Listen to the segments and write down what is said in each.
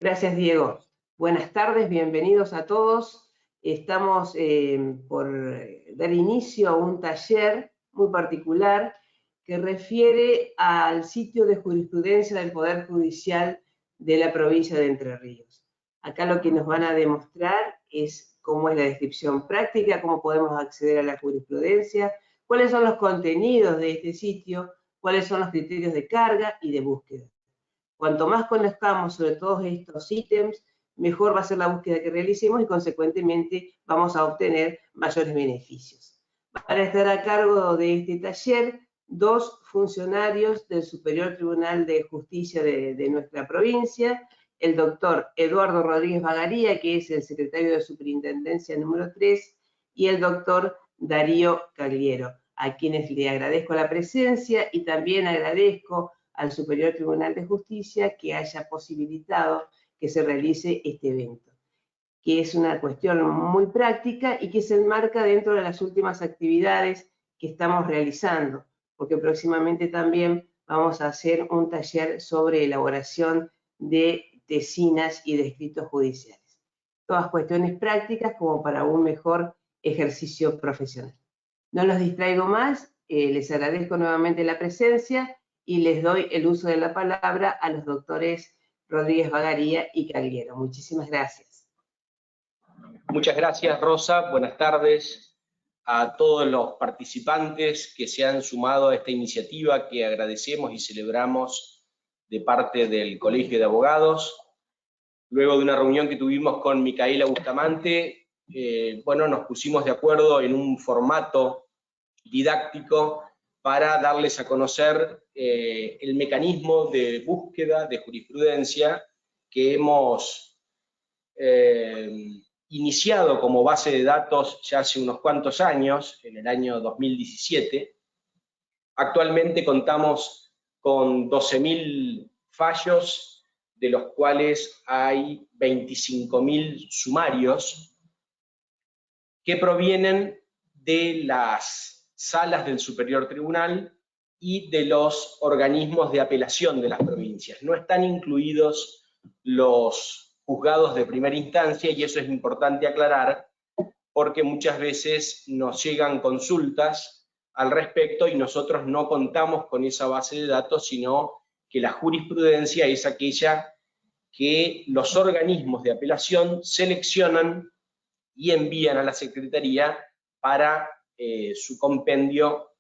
Gracias, Diego. Buenas tardes, bienvenidos a todos. Estamos por dar inicio a un taller muy particular que refiere al sitio de jurisprudencia del Poder Judicial de la provincia de Entre Ríos. Acá lo que nos van a demostrar es cómo es la descripción práctica, cómo podemos acceder a la jurisprudencia, cuáles son los contenidos de este sitio, cuáles son los criterios de carga y de búsqueda. Cuanto más conozcamos sobre todos estos ítems, mejor va a ser la búsqueda que realicemos y consecuentemente vamos a obtener mayores beneficios. Van a estar a cargo de este taller dos funcionarios del Superior Tribunal de Justicia de nuestra provincia, el doctor Eduardo Rodríguez Bagaría, que es el secretario de Superintendencia número 3, y el doctor Darío Cagliero, a quienes le agradezco la presencia y también agradezco al Superior Tribunal de Justicia que haya posibilitado que se realice este evento, que es una cuestión muy práctica y que se enmarca dentro de las últimas actividades que estamos realizando, porque próximamente también vamos a hacer un taller sobre elaboración de tesinas y de escritos judiciales. Todas cuestiones prácticas como para un mejor ejercicio profesional. No los distraigo más, les agradezco nuevamente la presencia y les doy el uso de la palabra a los doctores Rodríguez Bagaría y Cagliero. Muchísimas gracias. Muchas gracias, Rosa. Buenas tardes a todos los participantes que se han sumado a esta iniciativa que agradecemos y celebramos de parte del Colegio de Abogados. Luego de una reunión que tuvimos con Micaela Bustamante, nos pusimos de acuerdo en un formato didáctico para darles a conocer el mecanismo de búsqueda de jurisprudencia que hemos iniciado como base de datos ya hace unos cuantos años, en el año 2017. Actualmente contamos con 12.000 fallos, de los cuales hay 25.000 sumarios que provienen de las salas del Superior Tribunal y de los organismos de apelación de las provincias. No están incluidos los juzgados de primera instancia, y eso es importante aclarar, porque muchas veces nos llegan consultas al respecto y nosotros no contamos con esa base de datos, sino que la jurisprudencia es aquella que los organismos de apelación seleccionan y envían a la Secretaría para su compendio,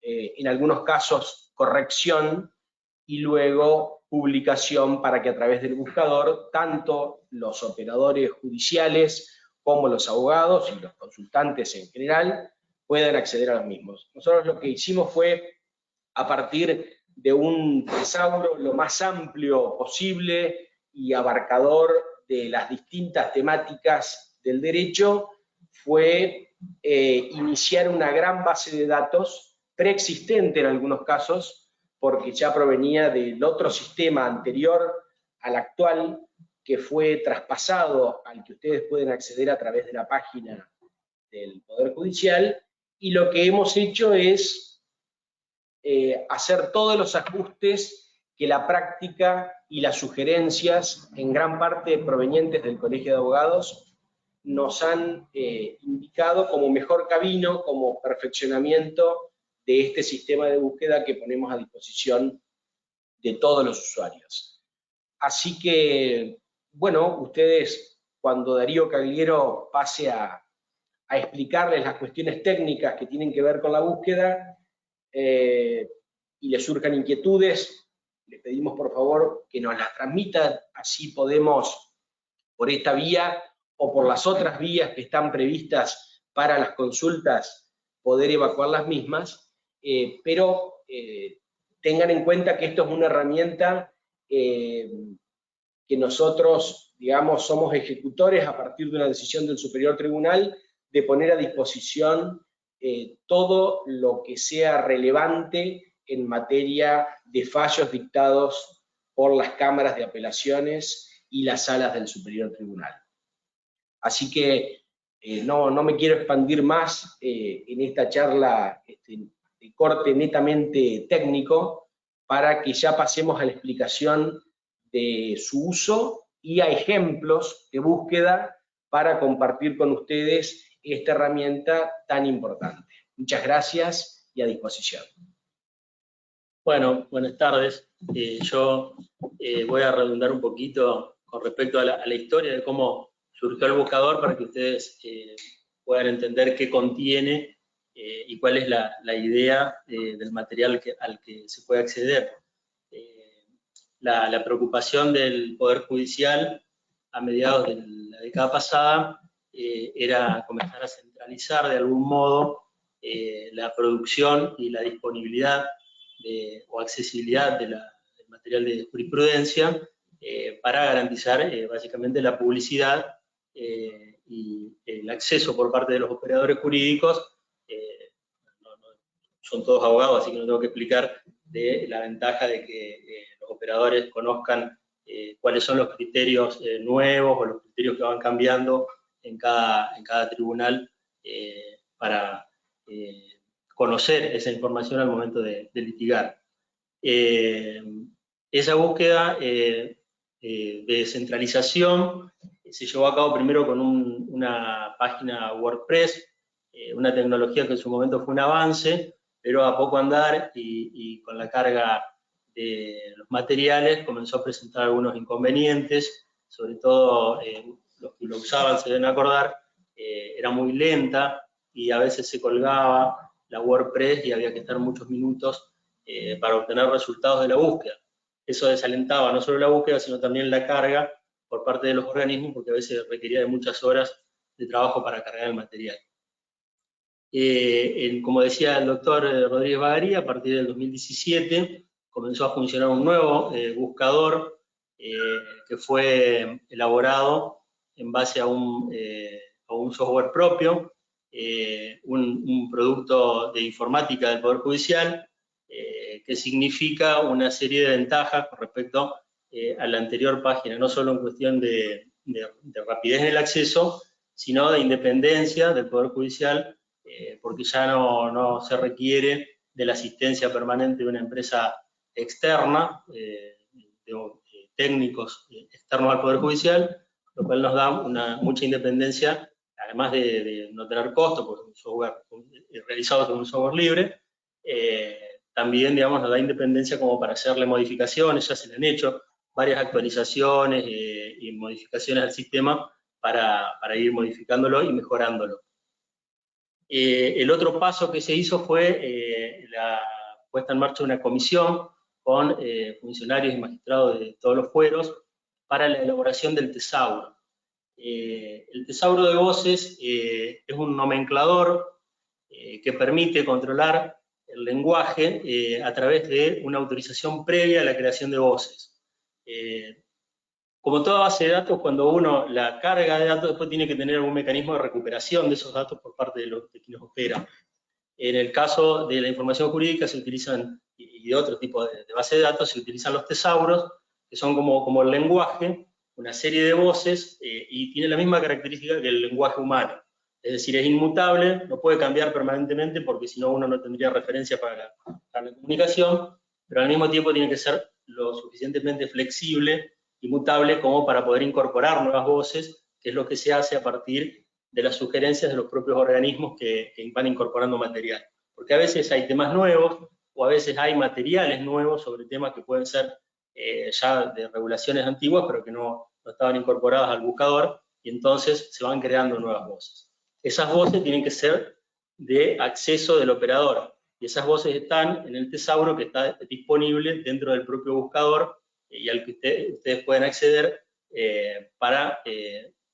en algunos casos corrección, y luego publicación para que a través del buscador tanto los operadores judiciales como los abogados y los consultantes en general puedan acceder a los mismos. Nosotros lo que hicimos fue, a partir de un tesauro lo más amplio posible y abarcador de las distintas temáticas del derecho, fue iniciar una gran base de datos preexistente en algunos casos, porque ya provenía del otro sistema anterior al actual, que fue traspasado al que ustedes pueden acceder a través de la página del Poder Judicial, y lo que hemos hecho es hacer todos los ajustes que la práctica y las sugerencias, en gran parte provenientes del Colegio de Abogados, nos han indicado como mejor camino, como perfeccionamiento de este sistema de búsqueda que ponemos a disposición de todos los usuarios. Así que, bueno, ustedes, cuando Darío Cagliero pase a explicarles las cuestiones técnicas que tienen que ver con la búsqueda y les surjan inquietudes, les pedimos por favor que nos las transmitan, así podemos, por esta vía o por las otras vías que están previstas para las consultas, poder evacuar las mismas, pero tengan en cuenta que esto es una herramienta que nosotros, digamos, somos ejecutores a partir de una decisión del Superior Tribunal de poner a disposición todo lo que sea relevante en materia de fallos dictados por las cámaras de apelaciones y las salas del Superior Tribunal. Así que no me quiero expandir más en esta charla de corte netamente técnico, para que ya pasemos a la explicación de su uso y a ejemplos de búsqueda para compartir con ustedes esta herramienta tan importante. Muchas gracias y a disposición. Bueno, buenas tardes. Yo voy a redundar un poquito con respecto a la historia de cómo surgió el buscador para que ustedes puedan entender qué contiene y cuál es la idea del material al que se puede acceder. La preocupación del Poder Judicial a mediados de la década pasada era comenzar a centralizar de algún modo la producción y la disponibilidad o accesibilidad del material de jurisprudencia para garantizar básicamente la publicidad y el acceso por parte de los operadores jurídicos. Son todos abogados, así que no tengo que explicar de la ventaja de que los operadores conozcan cuáles son los criterios nuevos o los criterios que van cambiando en cada tribunal para conocer esa información al momento de litigar. Esa búsqueda de centralización se llevó a cabo primero con una página WordPress, una tecnología que en su momento fue un avance, pero a poco andar y con la carga de los materiales comenzó a presentar algunos inconvenientes, sobre todo los que lo usaban se deben acordar, era muy lenta y a veces se colgaba la WordPress y había que estar muchos minutos para obtener resultados de la búsqueda. Eso desalentaba no solo la búsqueda, sino también la carga por parte de los organismos, porque a veces requería de muchas horas de trabajo para cargar el material. Como decía el doctor Rodríguez Bagaría, a partir del 2017 comenzó a funcionar un nuevo buscador que fue elaborado en base a un software propio, un producto de informática del Poder Judicial, que significa una serie de ventajas con respecto a la anterior página, no solo en cuestión de rapidez en el acceso, sino de independencia del Poder Judicial, porque ya no se requiere de la asistencia permanente de una empresa externa, de técnicos externos al Poder Judicial, lo cual nos da mucha independencia, además de no tener costo, porque es un software realizado con un software libre, también, digamos, nos da independencia como para hacerle modificaciones, ya se le han hecho varias actualizaciones y modificaciones al sistema para ir modificándolo y mejorándolo. El otro paso que se hizo fue la puesta en marcha de una comisión con funcionarios y magistrados de todos los fueros para la elaboración del tesauro. El tesauro de voces es un nomenclador que permite controlar el lenguaje a través de una autorización previa a la creación de voces. Como toda base de datos, cuando uno la carga de datos, después tiene que tener algún mecanismo de recuperación de esos datos por parte de quienes operan. En el caso de la información jurídica se utilizan, y de otro tipo de base de datos, se utilizan los tesauros, que son como el lenguaje, una serie de voces, y tiene la misma característica que el lenguaje humano. Es decir, es inmutable, no puede cambiar permanentemente porque si no uno no tendría referencia para la comunicación, pero al mismo tiempo tiene que ser lo suficientemente flexible y mutable como para poder incorporar nuevas voces, que es lo que se hace a partir de las sugerencias de los propios organismos que van incorporando material. Porque a veces hay temas nuevos o a veces hay materiales nuevos sobre temas que pueden ser ya de regulaciones antiguas, pero que no estaban incorporadas al buscador, y entonces se van creando nuevas voces. Esas voces tienen que ser de acceso del operador, y esas voces están en el tesauro que está disponible dentro del propio buscador y al que ustedes pueden acceder para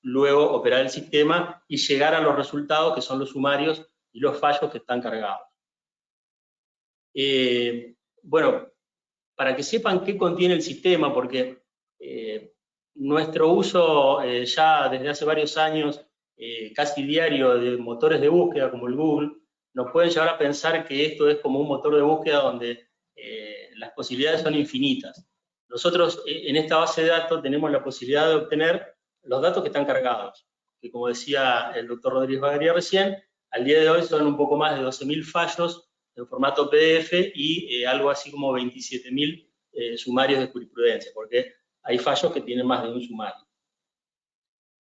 luego operar el sistema y llegar a los resultados que son los sumarios y los fallos que están cargados. Bueno, para que sepan qué contiene el sistema, porque nuestro uso ya desde hace varios años casi diario de motores de búsqueda como el Google, nos pueden llevar a pensar que esto es como un motor de búsqueda donde las posibilidades son infinitas. Nosotros en esta base de datos tenemos la posibilidad de obtener los datos que están cargados, que como decía el doctor Rodríguez Bagaría recién, al día de hoy son un poco más de 12.000 fallos en formato PDF y algo así como 27.000 sumarios de jurisprudencia, porque hay fallos que tienen más de un sumario.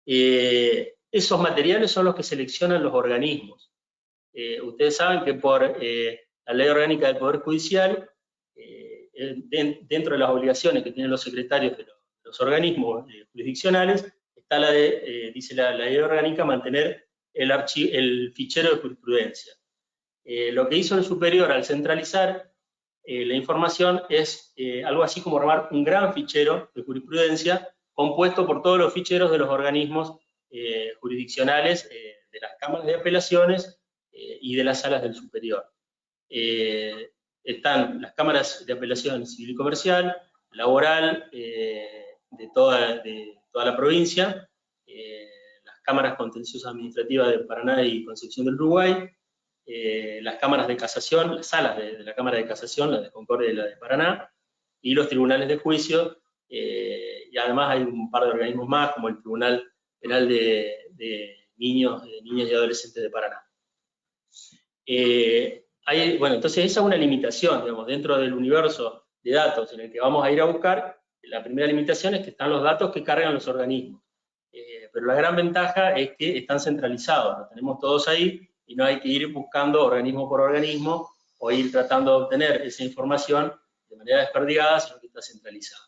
Esos materiales son los que seleccionan los organismos. Ustedes saben que por la Ley Orgánica del Poder Judicial, dentro de las obligaciones que tienen los secretarios de los organismos jurisdiccionales, está la de, dice la Ley Orgánica, mantener el fichero de jurisprudencia. Lo que hizo el superior al centralizar la información es algo así como armar un gran fichero de jurisprudencia compuesto por todos los ficheros de los organismos jurisdiccionales, de las cámaras de apelaciones y de las salas del superior. Están las cámaras de apelación civil y comercial, laboral, de toda la provincia, las cámaras contenciosas administrativas de Paraná y Concepción del Uruguay, las cámaras de casación, las salas de la Cámara de Casación, la de Concordia y la de Paraná, y los tribunales de juicio, y además hay un par de organismos más, como el Tribunal Penal de Niños y Adolescentes de Paraná. Bueno, entonces esa es una limitación, digamos, dentro del universo de datos en el que vamos a ir a buscar. La primera limitación es que están los datos que cargan los organismos. Pero la gran ventaja es que están centralizados, los tenemos todos ahí, y no hay que ir buscando organismo por organismo, o ir tratando de obtener esa información de manera desperdigada, sino que está centralizada.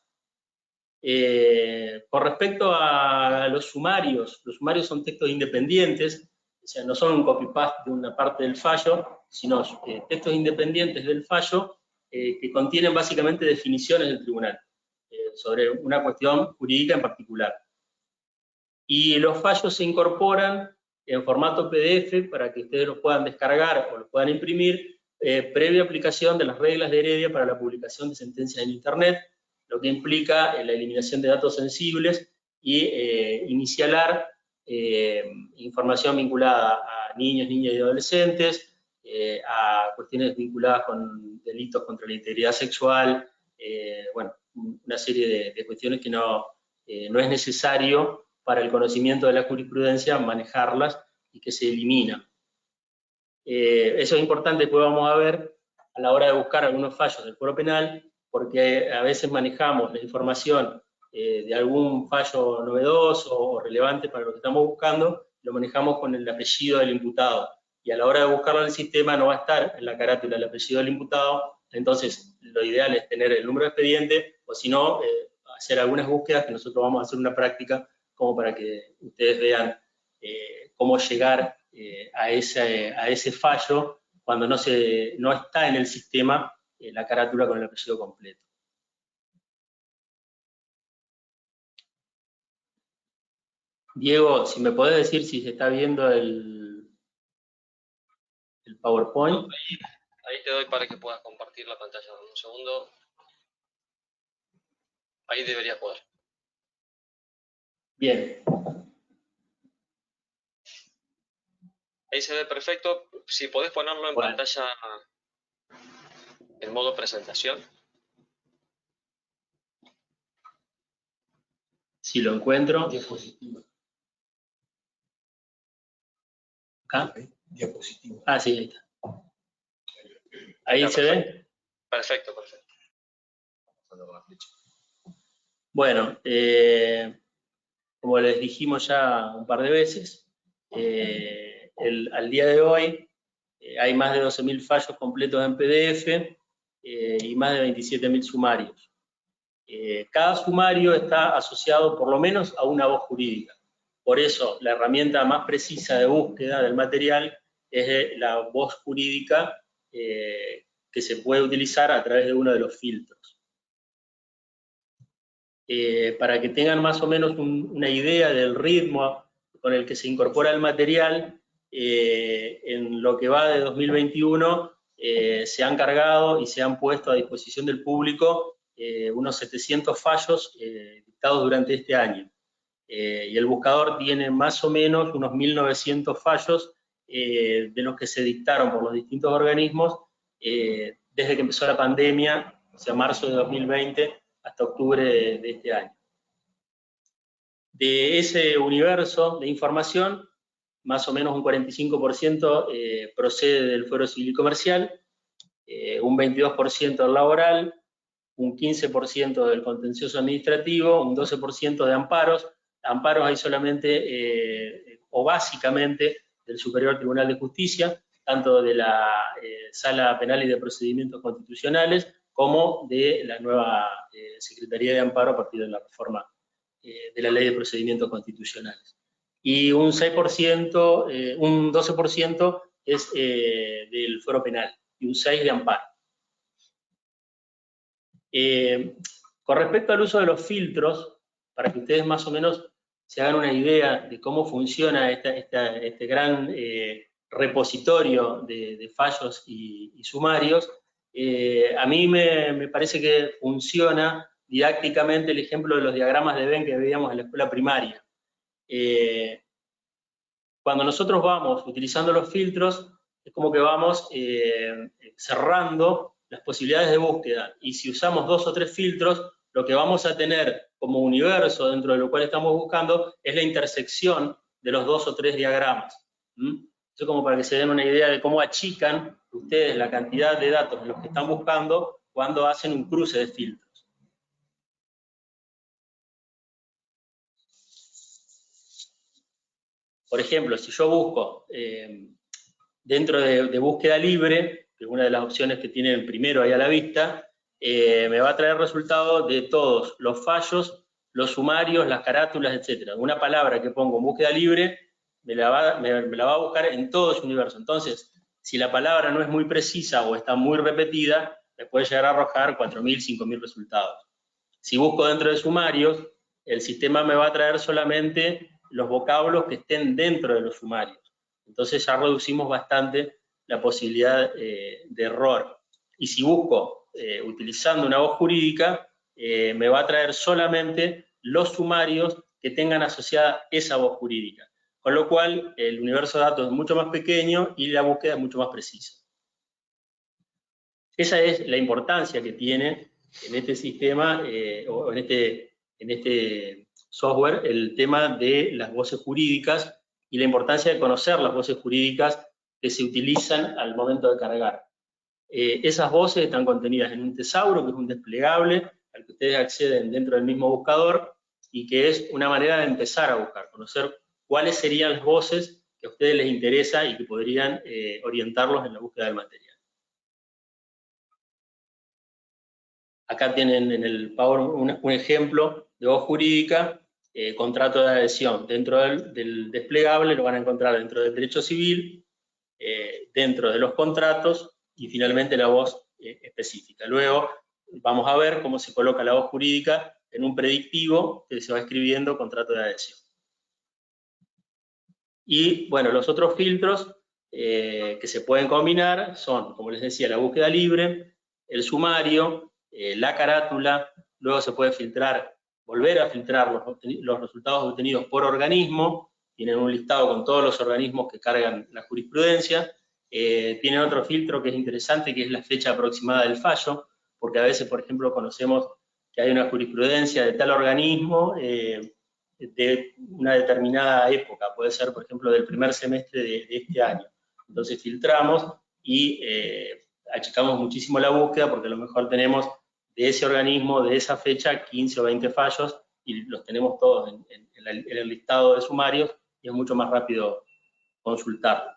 Con respecto a los sumarios son textos independientes, o sea, no son un copy-paste de una parte del fallo, sino textos independientes del fallo que contienen básicamente definiciones del tribunal sobre una cuestión jurídica en particular. Y los fallos se incorporan en formato PDF para que ustedes los puedan descargar o los puedan imprimir, previa aplicación de las reglas de Heredia para la publicación de sentencias en Internet, lo que implica la eliminación de datos sensibles y inicialar información vinculada a niños, niñas y adolescentes, a cuestiones vinculadas con delitos contra la integridad sexual, bueno, una serie de cuestiones que no es necesario para el conocimiento de la jurisprudencia manejarlas y que se eliminan. Eso es importante, después vamos a ver a la hora de buscar algunos fallos del Foro Penal, porque a veces manejamos la información de algún fallo novedoso o relevante para lo que estamos buscando, lo manejamos con el apellido del imputado, y a la hora de buscarlo en el sistema no va a estar en la carátula el apellido del imputado. Entonces lo ideal es tener el número de expediente, o si no, hacer algunas búsquedas, que nosotros vamos a hacer una práctica como para que ustedes vean cómo llegar a ese fallo cuando no está en el sistema la carátula con el apellido completo. Diego, si me podés decir si se está viendo el PowerPoint. Ahí te doy para que puedas compartir la pantalla. Un segundo. Ahí debería poder. Bien. Ahí se ve perfecto. Si podés ponerlo en pantalla en modo presentación. Si lo encuentro. Diapositiva. ¿Acá? Diapositiva. Ah, sí, ahí está. ¿Ahí se ve? Perfecto, perfecto. Bueno, como les dijimos ya un par de veces, al día de hoy hay más de 12.000 fallos completos en PDF y más de 27.000 sumarios. Cada sumario está asociado por lo menos a una voz jurídica. Por eso, la herramienta más precisa de búsqueda del material es la voz jurídica que se puede utilizar a través de uno de los filtros. Para que tengan más o menos una idea del ritmo con el que se incorpora el material, en lo que va de 2021 se han cargado y se han puesto a disposición del público unos 700 fallos dictados durante este año. Y el buscador tiene más o menos unos 1.900 fallos de los que se dictaron por los distintos organismos desde que empezó la pandemia, o sea, marzo de 2020, hasta octubre de este año. De ese universo de información, más o menos un 45% procede del fuero civil y comercial, un 22% del laboral, un 15% del contencioso administrativo, un 12% de amparos. Amparos hay solamente, o básicamente, del Superior Tribunal de Justicia, tanto de la Sala Penal y de Procedimientos Constitucionales, como de la nueva Secretaría de Amparo a partir de la reforma de la Ley de Procedimientos Constitucionales. Y un 6%, un 12% es del fuero penal y un 6% de amparo. Con respecto al uso de los filtros, para que ustedes más o menos se hagan una idea de cómo funciona este gran repositorio de fallos y sumarios, a mí me parece que funciona didácticamente el ejemplo de los diagramas de Venn que veíamos en la escuela primaria. Cuando nosotros vamos utilizando los filtros, es como que vamos cerrando las posibilidades de búsqueda, y si usamos 2 o 3 filtros, lo que vamos a tener como universo dentro de lo cual estamos buscando es la intersección de los 2 o 3 diagramas. Eso como para que se den una idea de cómo achican ustedes la cantidad de datos en los que están buscando cuando hacen un cruce de filtros. Por ejemplo, si yo busco dentro de búsqueda libre, que es una de las opciones que tiene el primero ahí a la vista, me va a traer resultados de todos los fallos, los sumarios, las carátulas, etc. Una palabra que pongo en búsqueda libre me la va a buscar en todo su universo. Entonces, si la palabra no es muy precisa o está muy repetida, me puede llegar a arrojar 4.000, 5.000 resultados. Si busco dentro de sumarios, el sistema me va a traer solamente los vocablos que estén dentro de los sumarios. Entonces ya reducimos bastante la posibilidad de error. Y si busco utilizando una voz jurídica, me va a traer solamente los sumarios que tengan asociada esa voz jurídica. Con lo cual, el universo de datos es mucho más pequeño y la búsqueda es mucho más precisa. Esa es la importancia que tiene en este sistema, o en este software, el tema de las voces jurídicas y la importancia de conocer las voces jurídicas que se utilizan al momento de cargar. Esas voces están contenidas en un tesauro, que es un desplegable al que ustedes acceden dentro del mismo buscador y que es una manera de empezar a buscar, conocer cuáles serían las voces que a ustedes les interesa y que podrían orientarlos en la búsqueda del material. Acá tienen en el Power un ejemplo de voz jurídica, contrato de adhesión. Dentro del desplegable lo van a encontrar dentro del derecho civil, dentro de los contratos y finalmente la voz específica. Luego vamos a ver cómo se coloca la voz jurídica en un predictivo que se va escribiendo contrato de adhesión. Y bueno, los otros filtros que se pueden combinar son, como les decía, la búsqueda libre, el sumario, la carátula. Luego se puede filtrar, volver a filtrar los resultados obtenidos por organismo. Tienen un listado con todos los organismos que cargan la jurisprudencia. Tienen otro filtro que es interesante, que es la fecha aproximada del fallo, porque a veces, por ejemplo, conocemos que hay una jurisprudencia de tal organismo de una determinada época, puede ser, por ejemplo, del primer semestre de este año. Entonces filtramos y achicamos muchísimo la búsqueda, porque a lo mejor tenemos de ese organismo, de esa fecha, 15 o 20 fallos, y los tenemos todos en el listado de sumarios, y es mucho más rápido consultarlo.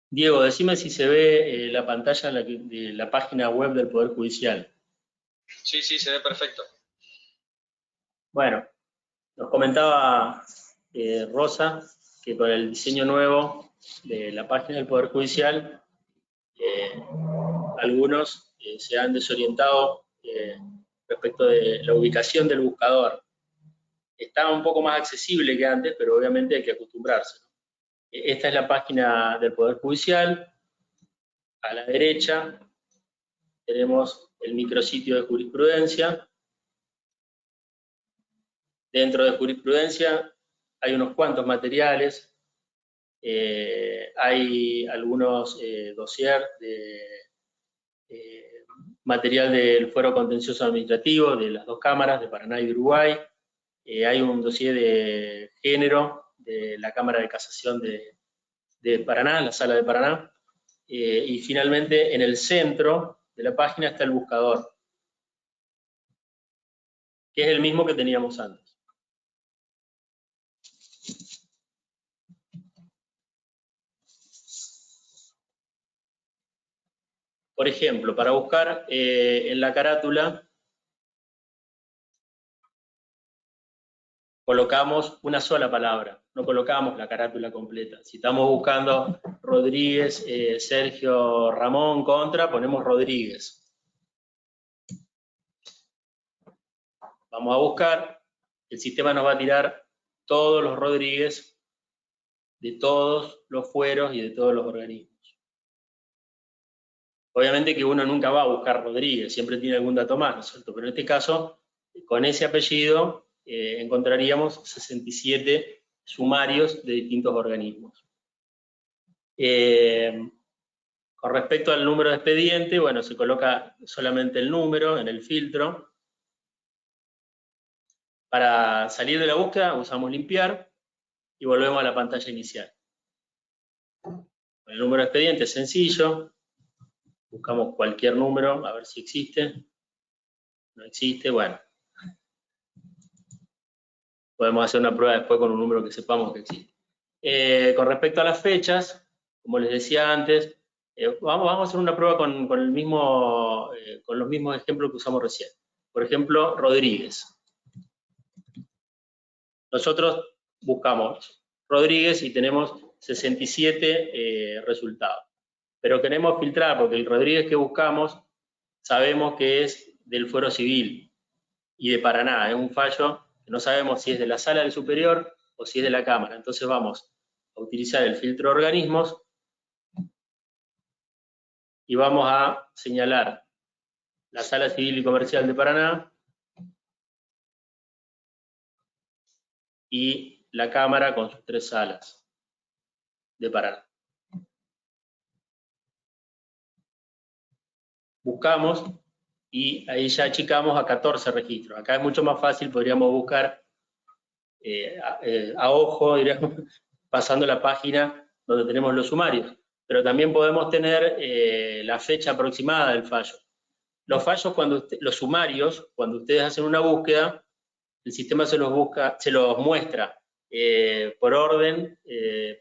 Diego, decime si se ve la pantalla de la página web del Poder Judicial. Sí, se ve perfecto. Bueno, nos comentaba Rosa que con el diseño nuevo de la página del Poder Judicial, algunos se han desorientado respecto de la ubicación del buscador. Está un poco más accesible que antes, pero obviamente hay que acostumbrarse, ¿no? Esta es la página del Poder Judicial. A la derecha tenemos el micrositio de jurisprudencia. Dentro de jurisprudencia hay unos cuantos materiales. Hay algunos dossiers de material del Fuero Contencioso Administrativo de las dos cámaras, de Paraná y de Uruguay. hay un dossier de género de la Cámara de Casación de Paraná, la Sala de Paraná, y finalmente en el centro de la página está el buscador, que es el mismo que teníamos antes. Por ejemplo, para buscar en la carátula, colocamos una sola palabra, no colocamos la carátula completa. Si estamos buscando Rodríguez, Sergio, Ramón, contra, ponemos Rodríguez. Vamos a buscar, el sistema nos va a tirar todos los Rodríguez de todos los fueros y de todos los organismos. Obviamente que uno nunca va a buscar Rodríguez, siempre tiene algún dato más, ¿no es cierto? Pero en este caso, con ese apellido, encontraríamos 67 sumarios de distintos organismos. Con respecto al número de expediente, bueno, se coloca solamente el número en el filtro. Para salir de la búsqueda usamos limpiar y volvemos a la pantalla inicial. El número de expediente es sencillo. Buscamos cualquier número, a ver si existe. No existe, bueno. Podemos hacer una prueba después con un número que sepamos que existe. Con respecto a las fechas, como les decía antes, vamos a hacer una prueba con los mismos ejemplos que usamos recién. Por ejemplo, Rodríguez. Nosotros buscamos Rodríguez y tenemos 67 resultados. Pero queremos filtrar, porque el Rodríguez que buscamos sabemos que es del Fuero Civil y de Paraná. Es un fallo que no sabemos si es de la Sala del Superior o si es de la Cámara. Entonces vamos a utilizar el filtro de organismos y vamos a señalar la Sala Civil y Comercial de Paraná y la Cámara con sus 3 salas de Paraná. Buscamos y ahí ya achicamos a 14 registros. Acá es mucho más fácil, podríamos buscar a ojo, diríamos, pasando la página donde tenemos los sumarios. Pero también podemos tener la fecha aproximada del fallo. Los fallos, los sumarios, cuando ustedes hacen una búsqueda, el sistema se los muestra por orden,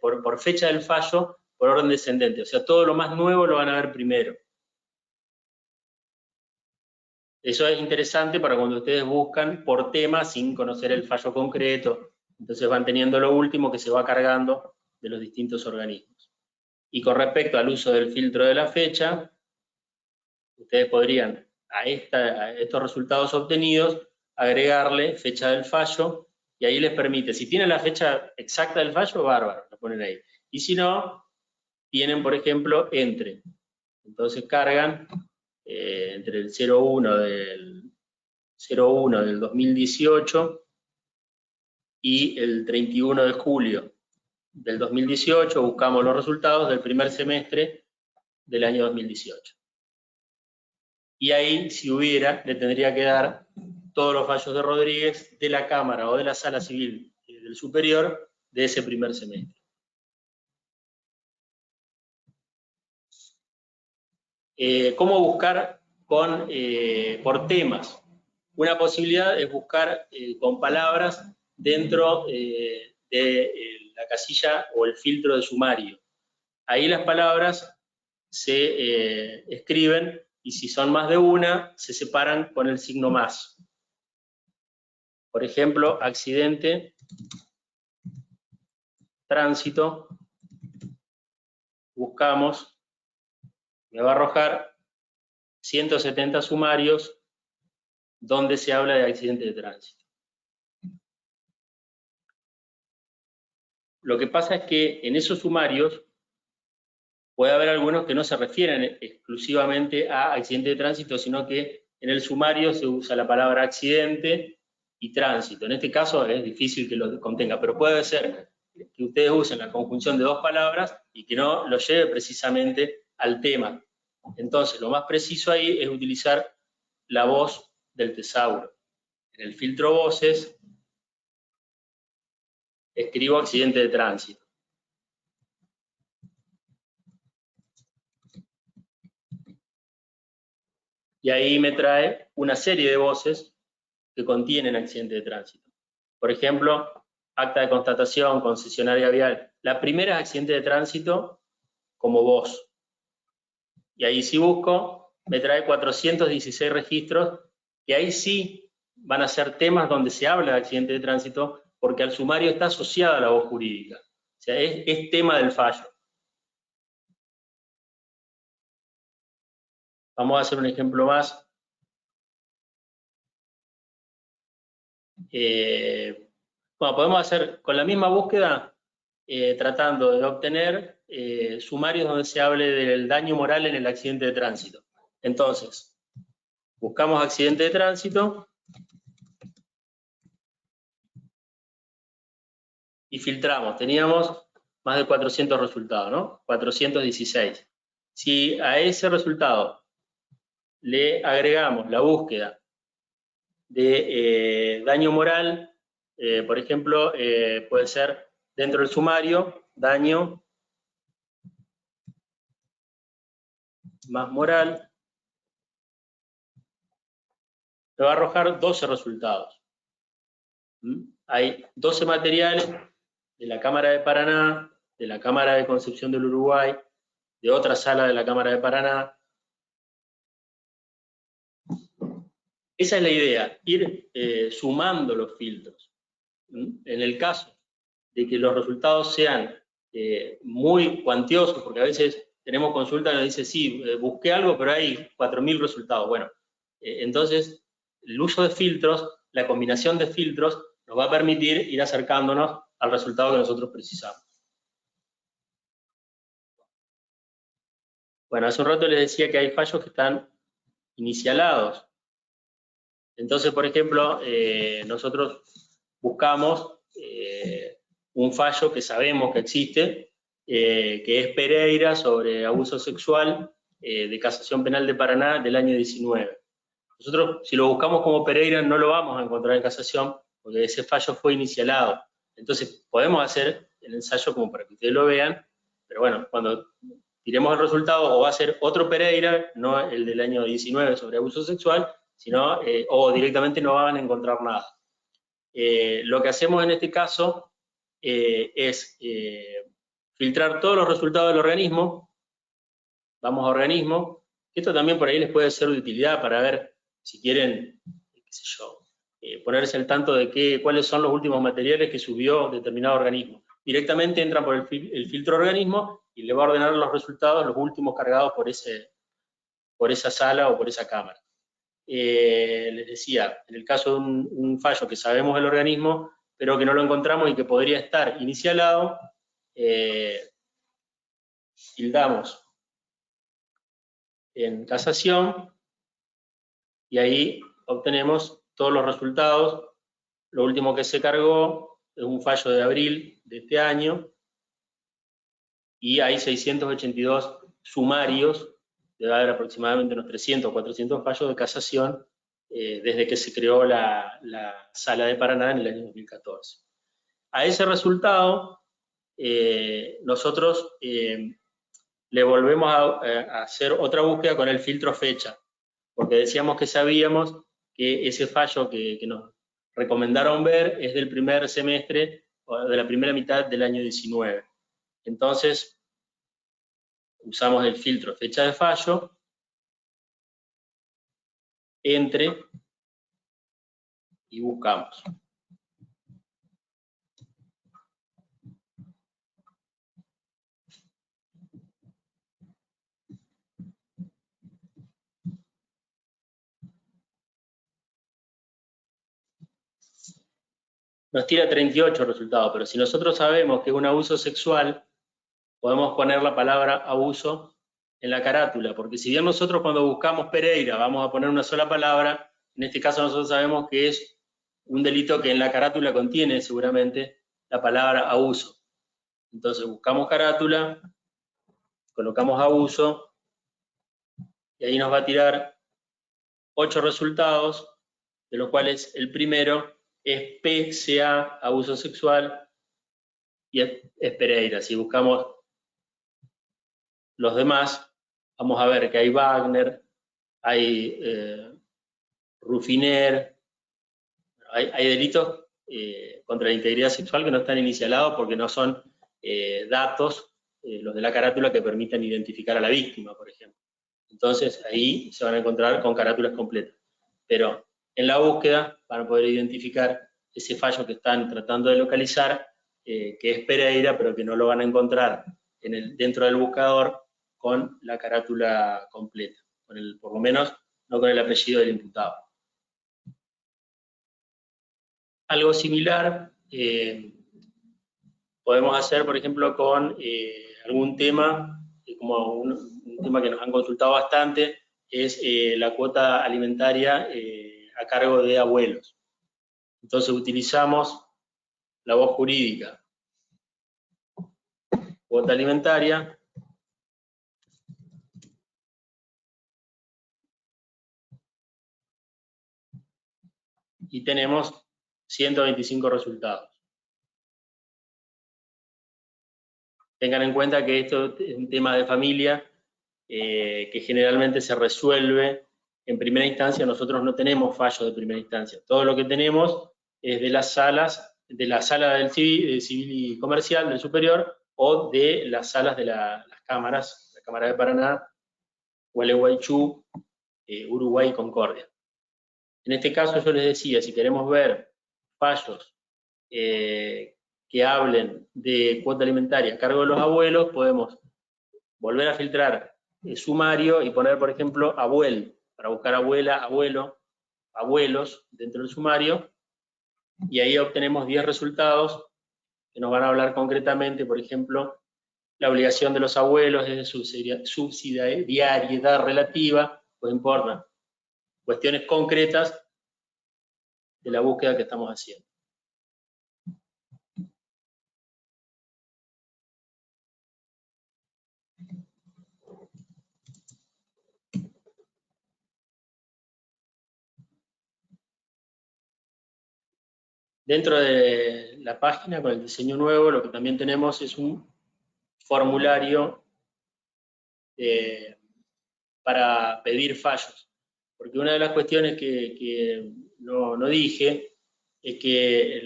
por fecha del fallo, por orden descendente. O sea, todo lo más nuevo lo van a ver primero. Eso es interesante para cuando ustedes buscan por tema sin conocer el fallo concreto. Entonces van teniendo lo último que se va cargando de los distintos organismos. Y con respecto al uso del filtro de la fecha, ustedes podrían a estos resultados obtenidos agregarle fecha del fallo y ahí les permite, si tienen la fecha exacta del fallo, bárbaro, lo ponen ahí. Y si no, tienen, por ejemplo, entre. Entonces cargan entre el 01 del 2018 y el 31 de julio del 2018, buscamos los resultados del primer semestre del año 2018. Y ahí, si hubiera, le tendría que dar todos los fallos de Rodríguez de la Cámara o de la Sala Civil del Superior de ese primer semestre. ¿Cómo buscar por temas? Una posibilidad es buscar con palabras dentro de la casilla o el filtro de sumario. Ahí las palabras se escriben y si son más de una, se separan con el signo más. Por ejemplo, accidente, tránsito, buscamos, me va a arrojar 170 sumarios donde se habla de accidente de tránsito. Lo que pasa es que en esos sumarios puede haber algunos que no se refieren exclusivamente a accidente de tránsito, sino que en el sumario se usa la palabra accidente y tránsito. En este caso es difícil que lo contenga, pero puede ser que ustedes usen la conjunción de 2 palabras y que no lo lleve precisamente al tema. Entonces, lo más preciso ahí es utilizar la voz del tesauro. En el filtro voces, escribo accidente de tránsito. Y ahí me trae una serie de voces que contienen accidente de tránsito. Por ejemplo, acta de constatación, concesionaria vial. La primera es accidente de tránsito como voz. Y ahí si busco, me trae 416 registros, que ahí sí van a ser temas donde se habla de accidente de tránsito, porque al sumario está asociada a la voz jurídica. O sea, es tema del fallo. Vamos a hacer un ejemplo más. Bueno, podemos hacer con la misma búsqueda, tratando de obtener sumarios donde se hable del daño moral en el accidente de tránsito. Entonces, buscamos accidente de tránsito y filtramos. Teníamos más de 400 resultados, ¿no? 416. Si a ese resultado le agregamos la búsqueda de daño moral, por ejemplo, puede ser dentro del sumario, daño más moral, me va a arrojar 12 resultados. Hay 12 materiales de la Cámara de Paraná, de la Cámara de Concepción del Uruguay, de otra sala de la Cámara de Paraná. Esa es la idea, ir sumando los filtros. En el caso de que los resultados sean muy cuantiosos, porque a veces tenemos consultas que nos dice, sí, busqué algo, pero hay 4.000 resultados. Bueno, entonces el uso de filtros, la combinación de filtros, nos va a permitir ir acercándonos al resultado que nosotros precisamos. Bueno, hace un rato les decía que hay fallos que están inicialados. Entonces, por ejemplo, nosotros buscamos un fallo que sabemos que existe, que es Pereira sobre abuso sexual de Casación Penal de Paraná del año 19. Nosotros, si lo buscamos como Pereira, no lo vamos a encontrar en casación, porque ese fallo fue inicialado. Entonces, podemos hacer el ensayo como para que ustedes lo vean, pero bueno, cuando tiremos el resultado, o va a ser otro Pereira, no el del año 19 sobre abuso sexual, sino, o directamente no van a encontrar nada. Lo que hacemos en este caso es filtrar todos los resultados del organismo. Vamos a organismo. Esto también por ahí les puede ser de utilidad para ver si quieren, qué sé yo, ponerse al tanto de cuáles son los últimos materiales que subió determinado organismo. Directamente entran por el filtro organismo y le va a ordenar los resultados, los últimos cargados por esa sala o por esa cámara. Les decía, en el caso de un fallo que sabemos del organismo, pero que no lo encontramos y que podría estar inicialado, tildamos en casación y ahí obtenemos todos los resultados. Lo último que se cargó es un fallo de abril de este año y hay 682 sumarios, debe haber aproximadamente unos 300 o 400 fallos de casación desde que se creó la Sala de Paraná en el año 2014. A ese resultado, nosotros le volvemos a hacer otra búsqueda con el filtro fecha, porque decíamos que sabíamos que ese fallo que nos recomendaron ver es del primer semestre, o de la primera mitad del año 19. Entonces, usamos el filtro fecha de fallo, entre, y buscamos. Nos tira 38 resultados, pero si nosotros sabemos que es un abuso sexual, podemos poner la palabra abuso en la carátula, porque si bien nosotros cuando buscamos Pereira vamos a poner una sola palabra, en este caso nosotros sabemos que es un delito que en la carátula contiene seguramente la palabra abuso. Entonces buscamos carátula, colocamos abuso, y ahí nos va a tirar 8 resultados, de los cuales el primero es PCA, abuso sexual, y es Pereira. Si buscamos los demás, vamos a ver que hay Wagner, hay Rufiner, hay delitos contra la integridad sexual que no están inicialados porque no son datos, los de la carátula, que permitan identificar a la víctima, por ejemplo. Entonces ahí se van a encontrar con carátulas completas. Pero en la búsqueda van a poder identificar ese fallo que están tratando de localizar, que es Pereira, pero que no lo van a encontrar dentro del buscador con la carátula completa, por lo menos no con el apellido del imputado. Algo similar podemos hacer, por ejemplo, con algún tema, como un tema que nos han consultado bastante, es la cuota alimentaria a cargo de abuelos. Entonces utilizamos la voz jurídica. Cuota alimentaria. Y tenemos 125 resultados. Tengan en cuenta que esto es un tema de familia que generalmente se resuelve en primera instancia. Nosotros no tenemos fallos de primera instancia. Todo lo que tenemos es de las salas, de la sala del civil y comercial del superior, o de las salas de las cámaras, la Cámara de Paraná, Gualeguaychú, Uruguay y Concordia. En este caso yo les decía, si queremos ver fallos que hablen de cuota alimentaria a cargo de los abuelos, podemos volver a filtrar el sumario y poner, por ejemplo, abuelo, para buscar abuela, abuelo, abuelos dentro del sumario, y ahí obtenemos 10 resultados que nos van a hablar concretamente, por ejemplo, la obligación de los abuelos es de subsidiariedad relativa, pues importan cuestiones concretas de la búsqueda que estamos haciendo. Dentro de la página, con el diseño nuevo, lo que también tenemos es un formulario para pedir fallos. Porque una de las cuestiones que no dije es que,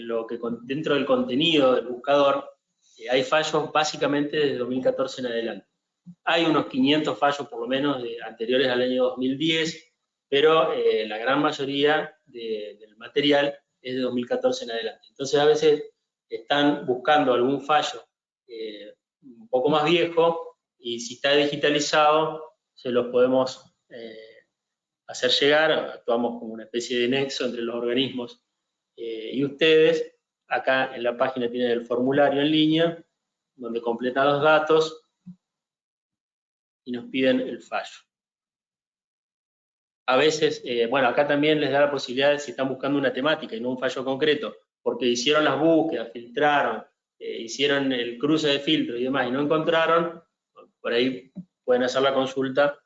dentro del contenido del buscador hay fallos básicamente desde 2014 en adelante. Hay unos 500 fallos por lo menos anteriores al año 2010, pero la gran mayoría del material es de 2014 en adelante. Entonces a veces están buscando algún fallo un poco más viejo, y si está digitalizado se los podemos hacer llegar. Actuamos como una especie de nexo entre los organismos y ustedes. Acá en la página tienen el formulario en línea, donde completan los datos y nos piden el fallo. A veces, bueno, acá también les da la posibilidad de si están buscando una temática y no un fallo concreto, porque hicieron las búsquedas, filtraron, hicieron el cruce de filtro y demás y no encontraron, por ahí pueden hacer la consulta.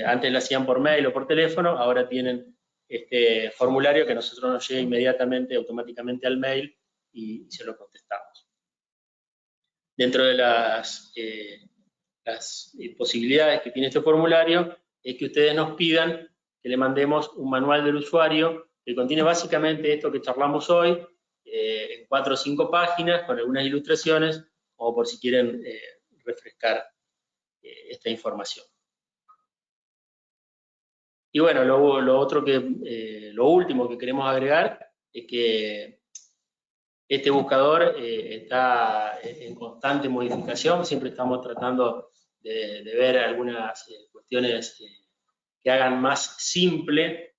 Antes la hacían por mail o por teléfono, ahora tienen este formulario que a nosotros nos llega inmediatamente, automáticamente al mail, y se lo contestamos. Dentro de las posibilidades que tiene este formulario es que ustedes nos pidan que le mandemos un manual del usuario que contiene básicamente esto que charlamos hoy, en 4 o 5 páginas, con algunas ilustraciones, o por si quieren refrescar esta información. Y bueno, lo último que queremos agregar es que este buscador está en constante modificación. Siempre estamos tratando de ver algunas cuestiones que hagan más simple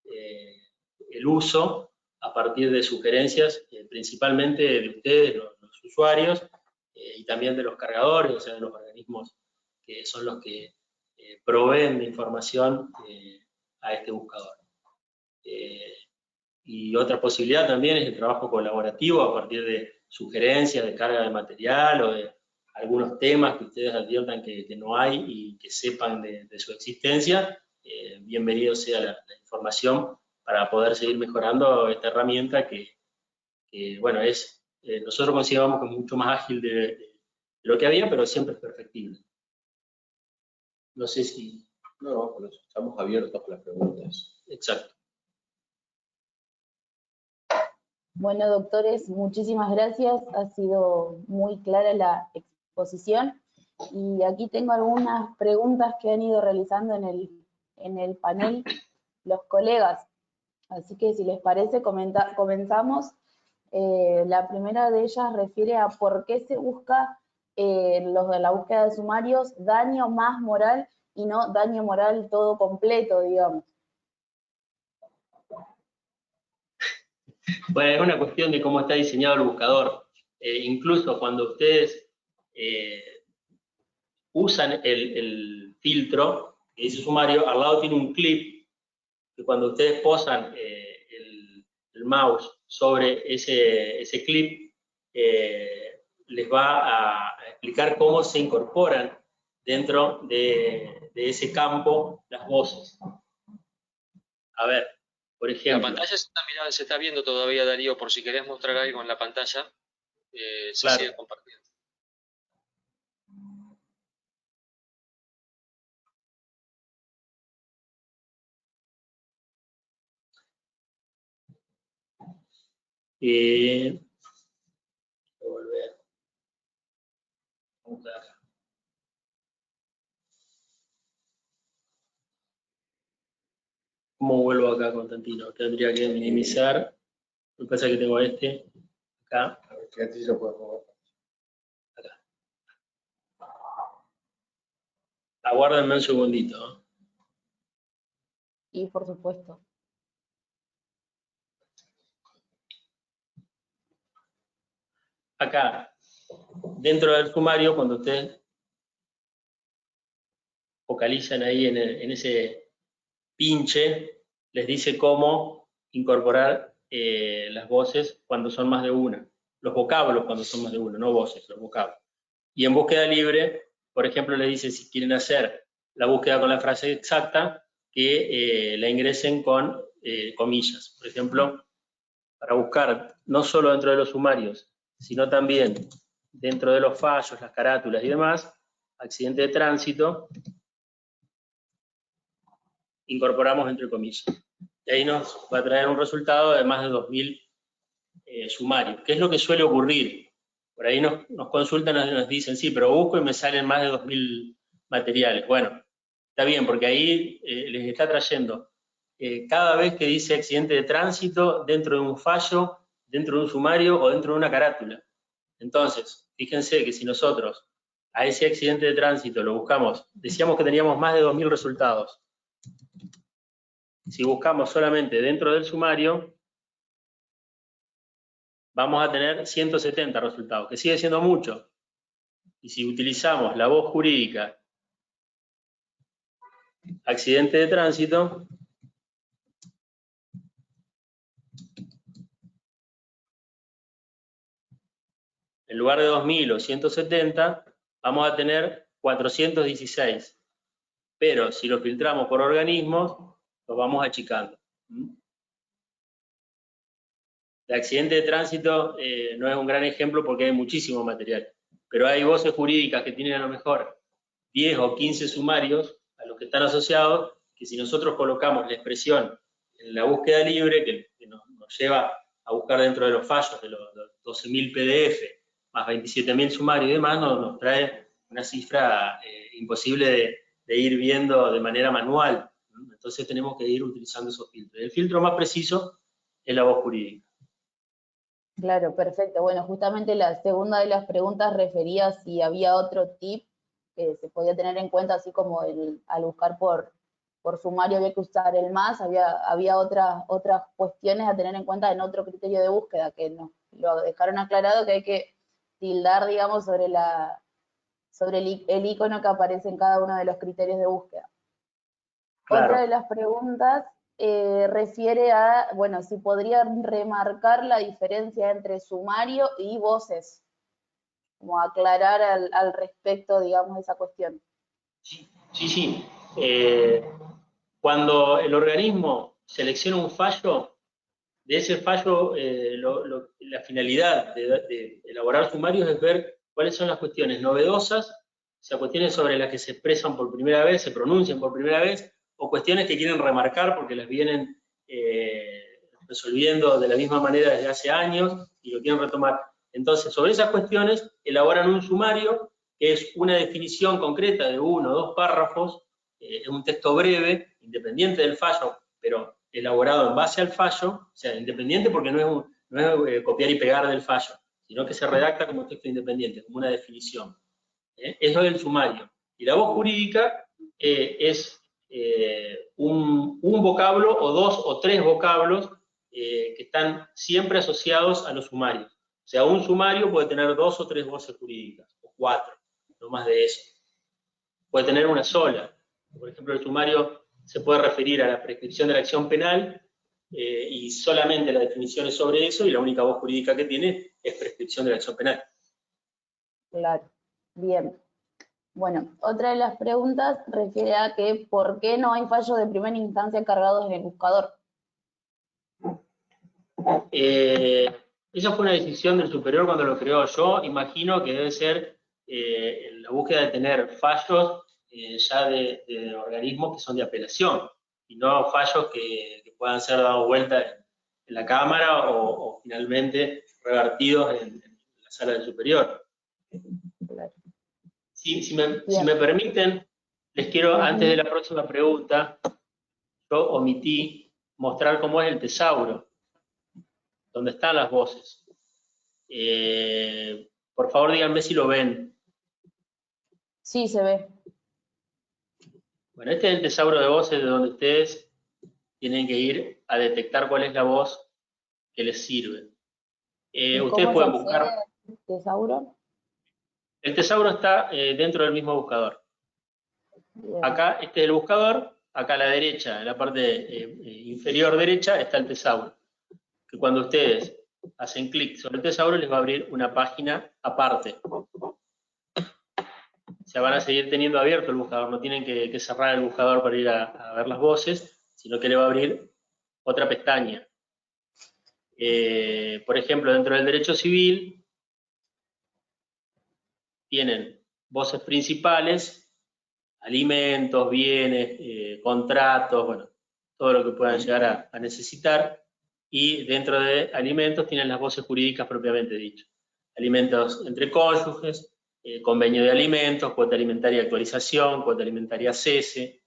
el uso a partir de sugerencias, principalmente de ustedes, los usuarios, y también de los cargadores, o sea, de los organismos que son los que proveen de información a este buscador. Y otra posibilidad también es el trabajo colaborativo a partir de sugerencias de carga de material o de algunos temas que ustedes adviertan que no hay y que sepan de su existencia. Bienvenido sea la información para poder seguir mejorando esta herramienta que bueno, es nosotros consideramos que es mucho más ágil de lo que había, pero siempre es perfectible. No sé si... No, por eso estamos abiertos a las preguntas. Exacto. Bueno, doctores, muchísimas gracias. Ha sido muy clara la exposición. Y aquí tengo algunas preguntas que han ido realizando en el panel los colegas. Así que si les parece, comenzamos. La primera de ellas refiere a por qué se busca los de la búsqueda de sumarios daño más moral y no daño moral todo completo, digamos. Bueno, es una cuestión de cómo está diseñado el buscador. Incluso cuando ustedes usan el filtro que dice sumario, al lado tiene un clip que cuando ustedes posan el mouse sobre ese clip, les va a explicar cómo se incorporan dentro de ese campo las voces. A ver, por ejemplo. La pantalla se está viendo todavía, Darío, por si querés mostrar algo en la pantalla, se Claro. sigue compartiendo. Voy a volver. Vamos acá. ¿Cómo vuelvo acá, Constantino? Tendría que minimizar. Lo que pasa es que tengo acá. A ver, que así lo puedo mover. Acá. Aguárdenme un segundito, ¿no? Y por supuesto. Acá, dentro del sumario, cuando ustedes focalizan ahí en ese pinche, les dice cómo incorporar las voces cuando son más de una. Los vocablos cuando son más de una, no voces, los vocablos. Y en búsqueda libre, por ejemplo, les dice si quieren hacer la búsqueda con la frase exacta, que la ingresen con comillas. Por ejemplo, para buscar no solo dentro de los sumarios, sino también dentro de los fallos, las carátulas y demás, accidente de tránsito, incorporamos entre comillas. Y ahí nos va a traer un resultado de más de 2000 sumarios. ¿Qué es lo que suele ocurrir? Por ahí nos consultan y nos dicen, sí, pero busco y me salen más de 2000 materiales. Bueno, está bien, porque ahí les está trayendo cada vez que dice accidente de tránsito dentro de un fallo, dentro de un sumario o dentro de una carátula. Entonces, fíjense que si nosotros a ese accidente de tránsito lo buscamos, decíamos que teníamos más de 2000 resultados. Si buscamos solamente dentro del sumario, vamos a tener 170 resultados, que sigue siendo mucho. Y si utilizamos la voz jurídica, accidente de tránsito, en lugar de 2000 o 170, vamos a tener 416. Pero si lo filtramos por organismos, lo vamos achicando. El accidente de tránsito no es un gran ejemplo porque hay muchísimo material, pero hay voces jurídicas que tienen a lo mejor 10 o 15 sumarios a los que están asociados, que si nosotros colocamos la expresión en la búsqueda libre, que nos lleva a buscar dentro de los fallos de los 12.000 PDF, más 27.000 sumarios y demás, nos trae una cifra imposible de ir viendo de manera manual. Entonces tenemos que ir utilizando esos filtros. El filtro más preciso es la voz jurídica. Claro, perfecto. Bueno, justamente la segunda de las preguntas refería si había otro tip que se podía tener en cuenta, así como al buscar por sumario había que usar el más, había otras cuestiones a tener en cuenta en otro criterio de búsqueda, que nos lo dejaron aclarado, que hay que tildar, digamos, sobre el icono que aparece en cada uno de los criterios de búsqueda. Claro. Otra de las preguntas refiere a, bueno, si podrían remarcar la diferencia entre sumario y voces, como aclarar al respecto, digamos, de esa cuestión. Sí. Cuando el organismo selecciona un fallo de ese fallo, la finalidad de elaborar sumarios es ver cuáles son las cuestiones novedosas, o sea, cuestiones sobre las que se expresan por primera vez, se pronuncian por primera vez, o cuestiones que quieren remarcar porque las vienen resolviendo de la misma manera desde hace años y lo quieren retomar. Entonces, sobre esas cuestiones, elaboran un sumario, que es una definición concreta de 1 o 2 párrafos, es un texto breve, independiente del fallo, pero elaborado en base al fallo, o sea, independiente porque no es copiar y pegar del fallo, sino que se redacta como texto independiente, como una definición. Eso es el sumario. Y la voz jurídica es un vocablo o 2 o 3 vocablos que están siempre asociados a los sumarios. O sea, un sumario puede tener 2 o 3 voces jurídicas, o 4, no más de eso. Puede tener una sola. Por ejemplo, el sumario se puede referir a la prescripción de la acción penal y solamente la definición es sobre eso y la única voz jurídica que tiene es prescripción de la acción penal. Claro, bien. Bueno, otra de las preguntas refiere a que ¿por qué no hay fallos de primera instancia cargados en el buscador? Esa fue una decisión del superior cuando lo creó. Yo imagino que debe ser la búsqueda de tener fallos ya de organismos que son de apelación, y no fallos que puedan ser dados vuelta en la Cámara o finalmente revertidos en la sala del superior. Claro. Si me permiten, les quiero, antes de la próxima pregunta, yo omití mostrar cómo es el tesauro, donde están las voces. Por favor, díganme si lo ven. Sí, se ve. Bueno, este es el tesauro de voces de donde ustedes tienen que ir a detectar cuál es la voz que les sirve. Ustedes pueden buscar. ¿El tesauro? El tesauro está dentro del mismo buscador. Bien. Acá, este es el buscador, acá a la derecha, en la parte inferior derecha, está el tesauro. Que cuando ustedes hacen clic sobre el tesauro, les va a abrir una página aparte. O sea, van a seguir teniendo abierto el buscador, no tienen que cerrar el buscador para ir a ver las voces, sino que le va a abrir otra pestaña. Por ejemplo, dentro del derecho civil, tienen voces principales, alimentos, bienes, contratos, bueno, todo lo que puedan llegar a necesitar. Y dentro de alimentos tienen las voces jurídicas propiamente dicho. Alimentos entre cónyuges, convenio de alimentos, cuota alimentaria actualización, cuota alimentaria cese.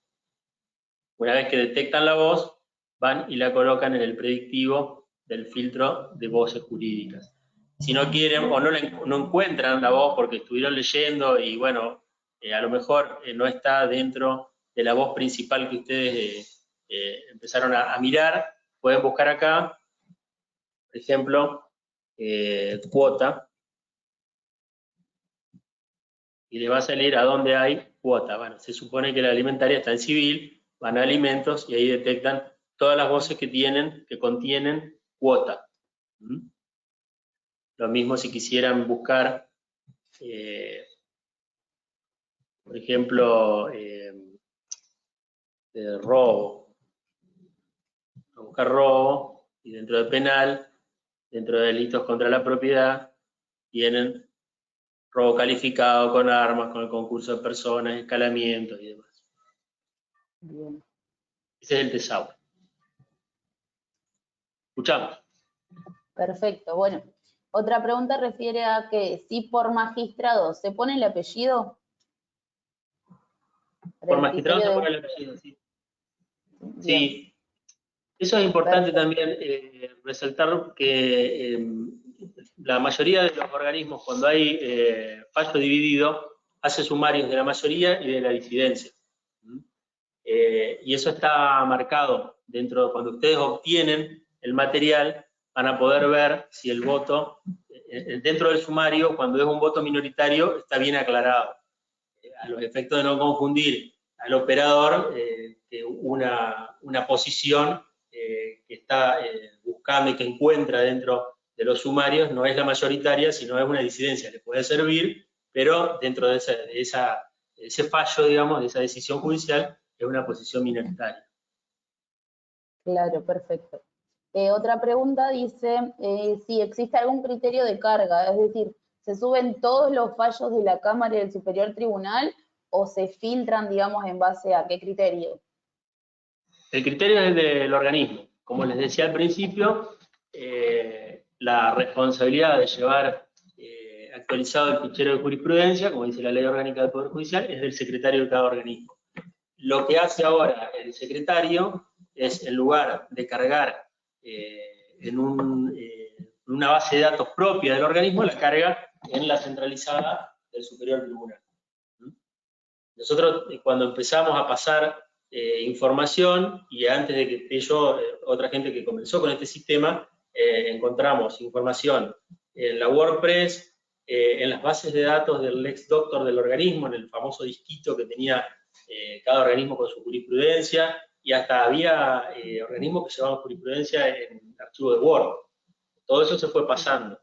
Una vez que detectan la voz, van y la colocan en el predictivo del filtro de voces jurídicas. Si no quieren o no encuentran la voz porque estuvieron leyendo y bueno, a lo mejor no está dentro de la voz principal que ustedes empezaron a mirar, pueden buscar acá, por ejemplo, cuota, y les va a salir a dónde hay cuota. Bueno, se supone que la alimentaria está en civil, van a alimentos y ahí detectan todas las voces que contienen cuota. Lo mismo si quisieran buscar, por ejemplo, robo. A buscar robo y dentro de penal, dentro de delitos contra la propiedad, tienen robo calificado con armas, con el concurso de personas, escalamientos y demás. Bien. Ese es el tesauro. Escuchamos. Perfecto. Bueno, otra pregunta refiere a que si por magistrado se pone el apellido. Por magistrado se pone el apellido, sí. Bien. Sí. Eso es importante también resaltar que la mayoría de los organismos, cuando hay fallo dividido, hace sumarios de la mayoría y de la disidencia. Y eso está marcado dentro, cuando ustedes obtienen el material, van a poder ver si el voto, dentro del sumario, cuando es un voto minoritario, está bien aclarado. A los efectos de no confundir al operador que una posición que está buscando y que encuentra dentro de los sumarios no es la mayoritaria, sino es una disidencia. Le puede servir, pero dentro de ese fallo, digamos, de esa decisión judicial, es una posición minoritaria. Claro, perfecto. Otra pregunta dice si existe algún criterio de carga, es decir, ¿se suben todos los fallos de la Cámara y del Superior Tribunal o se filtran, digamos, en base a qué criterio? El criterio es del organismo. Como les decía al principio, la responsabilidad de llevar actualizado el fichero de jurisprudencia, como dice la Ley Orgánica del Poder Judicial, es del secretario de cada organismo. Lo que hace ahora el secretario es, en lugar de cargar en una base de datos propia del organismo, la carga en la centralizada del Superior Tribunal. Nosotros, cuando empezamos a pasar información, y antes de que esté yo, otra gente que comenzó con este sistema, encontramos información en la WordPress, en las bases de datos del LexDoctor del organismo, en el famoso disquito que tenía cada organismo con su jurisprudencia, y hasta había organismos que llevaban jurisprudencia en archivo de Word. Todo eso se fue pasando.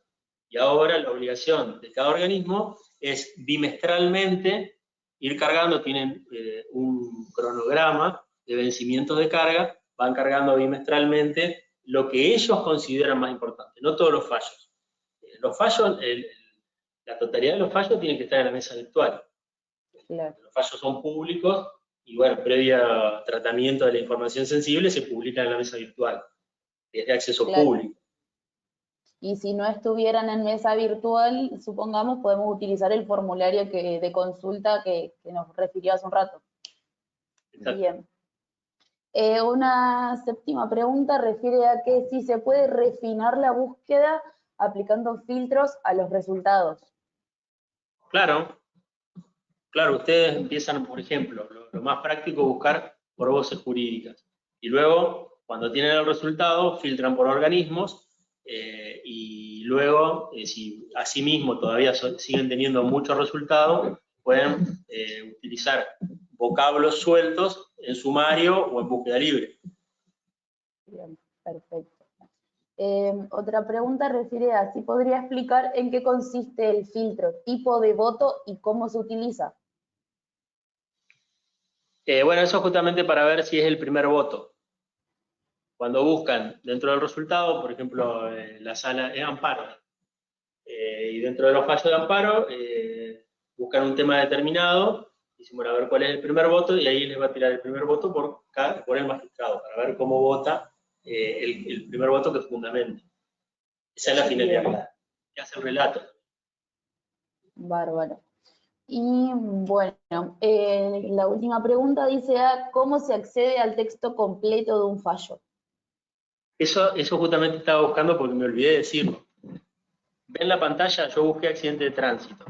Y ahora la obligación de cada organismo es bimestralmente ir cargando, tienen un cronograma de vencimientos de carga, van cargando bimestralmente lo que ellos consideran más importante, no todos los fallos. Los fallos, la totalidad de los fallos tienen que estar en la mesa virtual. Claro. Los fallos son públicos y, bueno, previo tratamiento de la información sensible se publican en la mesa virtual, es de acceso público. Y si no estuvieran en mesa virtual, supongamos, podemos utilizar el formulario de consulta que nos refirió hace un rato. Exacto. Bien. Una séptima pregunta refiere a que si se puede refinar la búsqueda aplicando filtros a los resultados. Claro, ustedes empiezan, por ejemplo, lo más práctico, buscar por voces jurídicas. Y luego, cuando tienen el resultado, filtran por organismos, y luego, si asimismo todavía siguen teniendo muchos resultados, pueden utilizar vocablos sueltos en sumario o en búsqueda libre. Bien, perfecto. Otra pregunta refiere a si podría explicar en qué consiste el filtro, tipo de voto y cómo se utiliza. Bueno, eso es justamente para ver si es el primer voto. Cuando buscan dentro del resultado, por ejemplo, la sala es amparo, y dentro de los fallos de amparo buscan un tema determinado, dicen, bueno, a ver cuál es el primer voto, y ahí les va a tirar el primer voto por el magistrado, para ver cómo vota el primer voto que fundamenta. Esa es la finalidad, que hace el relato. Bárbaro. Y bueno, la última pregunta dice, ¿cómo se accede al texto completo de un fallo? Eso justamente estaba buscando porque me olvidé de decirlo. Ven la pantalla, yo busqué accidente de tránsito.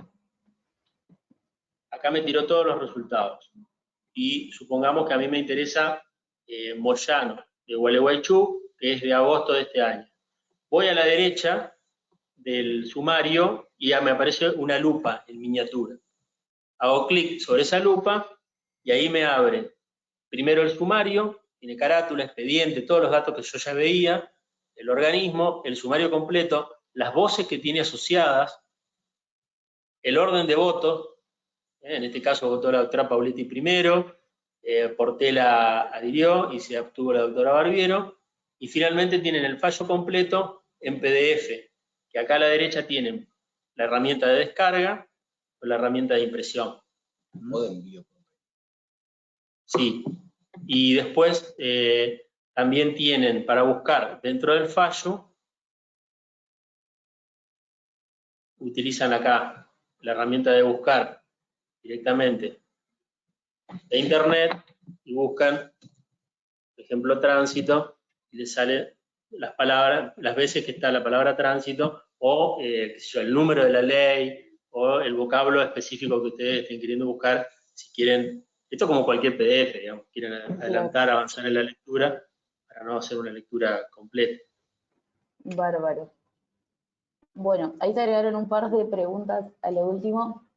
Acá me tiró todos los resultados. Y supongamos que a mí me interesa Moyano, de Gualeguaychú, que es de agosto de este año. Voy a la derecha del sumario y ya me aparece una lupa en miniatura. Hago clic sobre esa lupa y ahí me abre primero el sumario, tiene carátula, expediente, todos los datos que yo ya veía, el organismo, el sumario completo, las voces que tiene asociadas, el orden de votos, en este caso votó la doctora Pauletti primero, Portela adhirió y se abstuvo la doctora Barbiero, y finalmente tienen el fallo completo en PDF, que acá a la derecha tienen la herramienta de descarga o la herramienta de impresión. O de envío. Sí, y después también tienen para buscar dentro del fallo, utilizan acá la herramienta de buscar directamente de internet y buscan, por ejemplo, tránsito, y les sale las palabras, las veces que está la palabra tránsito, o qué sé yo, el número de la ley, o el vocablo específico que ustedes estén queriendo buscar, si quieren. Esto como cualquier PDF, digamos, quieren adelantar, avanzar en la lectura, para no hacer una lectura completa. Bárbaro. Bueno, ahí te agregaron un par de preguntas a lo último,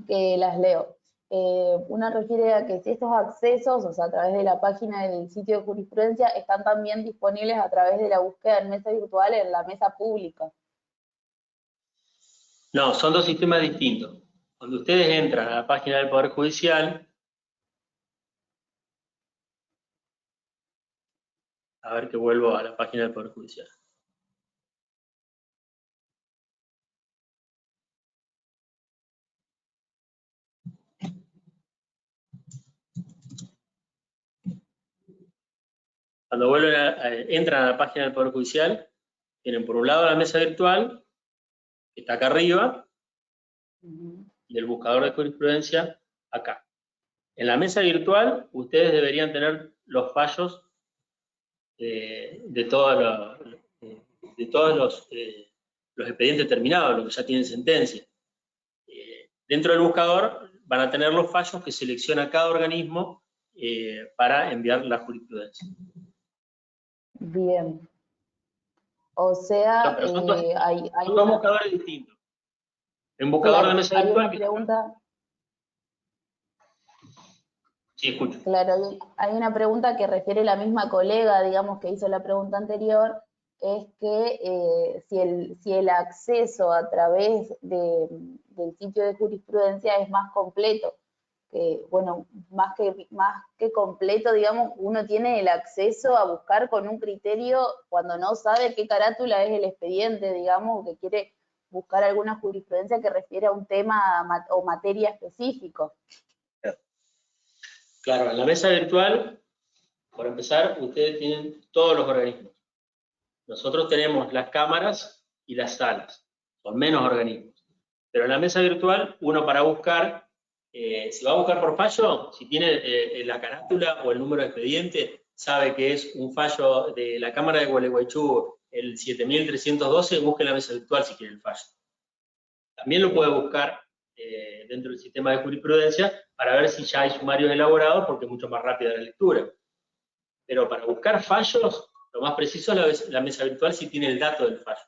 que las leo. Una refiere a que si estos accesos, o sea, a través de la página del sitio de jurisprudencia, están también disponibles a través de la búsqueda en mesa virtual en la mesa pública. No, son dos sistemas distintos. Cuando ustedes entran a la página del Poder Judicial, A ver que vuelvo a la página del Poder Judicial. Cuando entran a la página del Poder Judicial, tienen por un lado la mesa virtual, que está acá arriba, y el buscador de jurisprudencia acá. En la mesa virtual, ustedes deberían tener los fallos de todos los expedientes terminados, los que ya tienen sentencia. Dentro del buscador van a tener los fallos que selecciona cada organismo para enviar la jurisprudencia. Bien. O sea, Pero son dos hay buscadores distintos. En buscador de mesa hay virtual. una pregunta. Sí, escucho. Claro, hay una pregunta que refiere la misma colega, digamos, que hizo la pregunta anterior, es que si el acceso a través del sitio de jurisprudencia es más completo, que, bueno, más que completo, digamos, uno tiene el acceso a buscar con un criterio cuando no sabe qué carátula es el expediente, digamos, que quiere buscar alguna jurisprudencia que refiere a un tema o materia específico. Claro, en la mesa virtual, por empezar, ustedes tienen todos los organismos. Nosotros tenemos las cámaras y las salas, son menos organismos. Pero en la mesa virtual, uno para buscar, si va a buscar por fallo, si tiene la carátula o el número de expediente, sabe que es un fallo de la Cámara de Gualeguaychú, el 7312, busque en la mesa virtual si quiere el fallo. También lo puede buscar dentro del sistema de jurisprudencia para ver si ya hay sumarios elaborados, porque es mucho más rápida la lectura. Pero para buscar fallos, lo más preciso es la mesa virtual si tiene el dato del fallo.